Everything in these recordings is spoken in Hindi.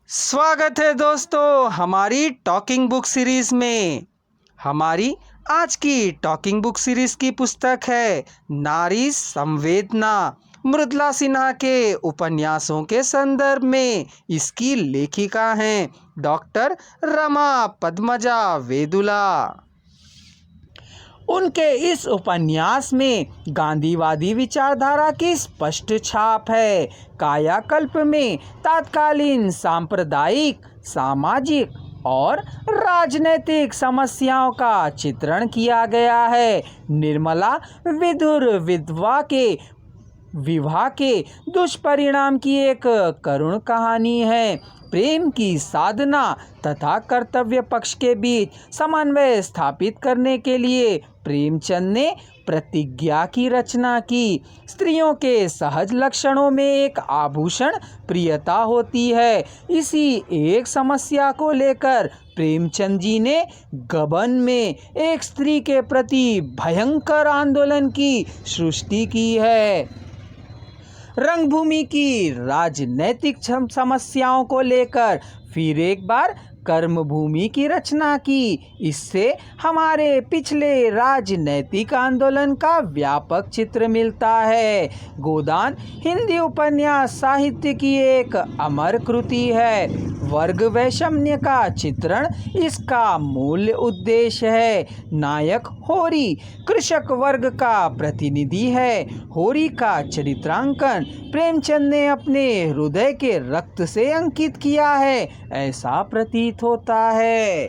स्वागत है दोस्तों हमारी टॉकिंग बुक सीरीज में। हमारी आज की टॉकिंग बुक सीरीज की पुस्तक है नारी संवेदना। मृदुला सिन्हा के उपन्यासों के संदर्भ में इसकी लेखिका हैं डॉक्टर रमा पद्मजा वेदुला। उनके इस उपन्यास में गांधीवादी विचारधारा की स्पष्ट छाप है। कायाकल्प में तत्कालीन सांप्रदायिक, सामाजिक और राजनीतिक समस्याओं का चित्रण किया गया है। निर्मला विधुर विधवा के विवाह के दुष्परिणाम की एक करुण कहानी है। प्रेम की साधना तथा कर्तव्य पक्ष के बीच समन्वय स्थापित करने के लिए प्रेमचंद ने प्रतिज्ञा की रचना की। स्त्रियों के सहज लक्षणों में एक आभूषण प्रियता होती है। इसी एक समस्या को लेकर प्रेमचंद जी ने गबन में एक स्त्री के प्रति भयंकर आंदोलन की सृष्टि की है। रंगभूमि की राजनैतिक समस्याओं को लेकर फिर एक बार कर्मभूमि की रचना की। इससे हमारे पिछले राजनैतिक आंदोलन का व्यापक चित्र मिलता है। गोदान हिंदी उपन्यास साहित्य की एक अमर कृति है। वर्ग वैषम्य का चित्रण इसका मूल उद्देश्य है। नायक होरी कृषक वर्ग का प्रतिनिधि है। होरी का चरित्रांकन प्रेमचंद ने अपने हृदय के रक्त से अंकित किया है, ऐसा प्रतीत होता है।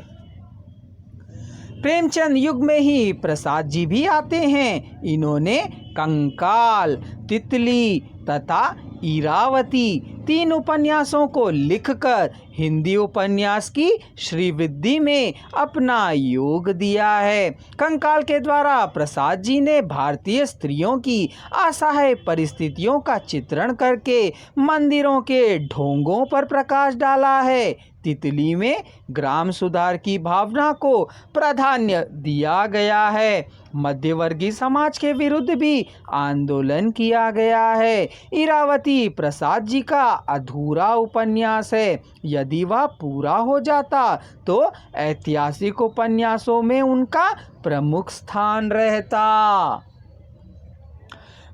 प्रेमचंद युग में ही प्रसाद जी भी आते हैं। इन्होंने कंकाल, तितली तथा इरावती 3 उपन्यासों को लिखकर हिंदी उपन्यास की श्रीवृद्धि में अपना योग दिया है। कंकाल के द्वारा प्रसाद जी ने भारतीय स्त्रियों की असहाय परिस्थितियों का चित्रण करके मंदिरों के ढोंगों पर प्रकाश डाला है। तितली में ग्राम सुधार की भावना को प्राधान्य दिया गया है। मध्यवर्गीय समाज के विरुद्ध भी आंदोलन किया गया है। इरावती प्रसाद जी का अधूरा उपन्यास है। यदि वह पूरा हो जाता तो ऐतिहासिक उपन्यासों में उनका प्रमुख स्थान रहता।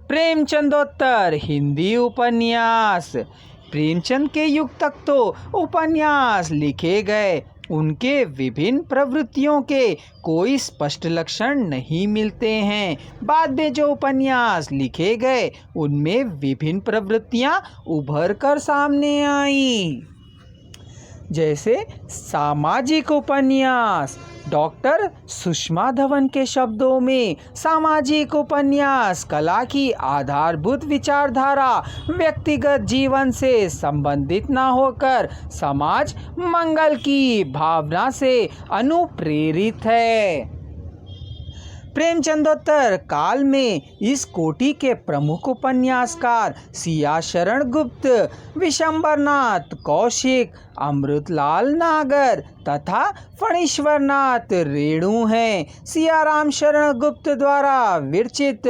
प्रेमचंदोत्तर हिंदी उपन्यास। प्रेमचंद के युग तक तो उपन्यास लिखे गए, उनके विभिन्न प्रवृत्तियों के कोई स्पष्ट लक्षण नहीं मिलते हैं। बाद में जो उपन्यास लिखे गए उनमें विभिन्न प्रवृत्तियां उभर कर सामने आईं। जैसे सामाजिक उपन्यास। डॉक्टर सुषमा धवन के शब्दों में सामाजिक उपन्यास कला की आधारभूत विचारधारा व्यक्तिगत जीवन से संबंधित न होकर समाज मंगल की भावना से अनुप्रेरित है। प्रेमचंदोत्तर काल में इस कोटि के प्रमुख उपन्यासकार सिया शरण गुप्त, विशंबरनाथ कौशिक, अमृतलाल नागर तथा फणीश्वरनाथ रेणु हैं। सियाराम शरण गुप्त द्वारा विरचित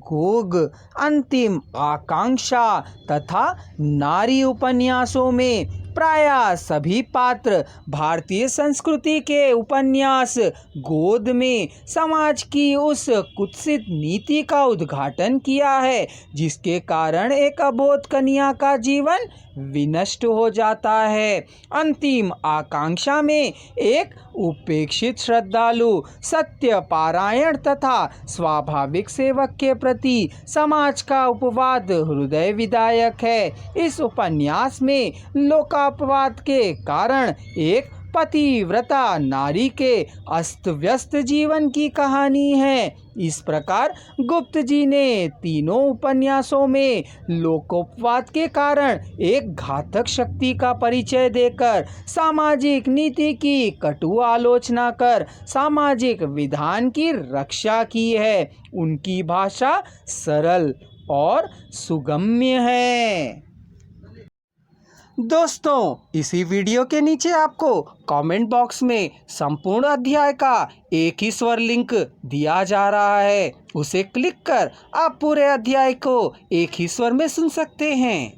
गोग, अंतिम आकांक्षा तथा नारी उपन्यासों में प्रायः सभी पात्र भारतीय संस्कृति के उपन्यास गोद में समाज की उस कुत्सित नीति का उद्घाटन किया है जिसके कारण एक अबोध कन्या का जीवन विनष्ट हो जाता है। अंतिम आकांक्षा में एक उपेक्षित श्रद्धालु, सत्य पारायण तथा स्वाभाविक सेवक के प्रति समाज का उपवाद हृदय विदायक है। इस उपन्यास में लोकापवाद के कारण एक पतिव्रता नारी के अस्त व्यस्त जीवन की कहानी है। इस प्रकार गुप्त जी ने तीनों उपन्यासों में लोकोपवाद के कारण एक घातक शक्ति का परिचय देकर सामाजिक नीति की कटु आलोचना कर सामाजिक विधान की रक्षा की है। उनकी भाषा सरल और सुगम्य है। दोस्तों, इसी वीडियो के नीचे आपको कमेंट बॉक्स में संपूर्ण अध्याय का एक ही स्वर लिंक दिया जा रहा है। उसे क्लिक कर आप पूरे अध्याय को एक ही स्वर में सुन सकते हैं।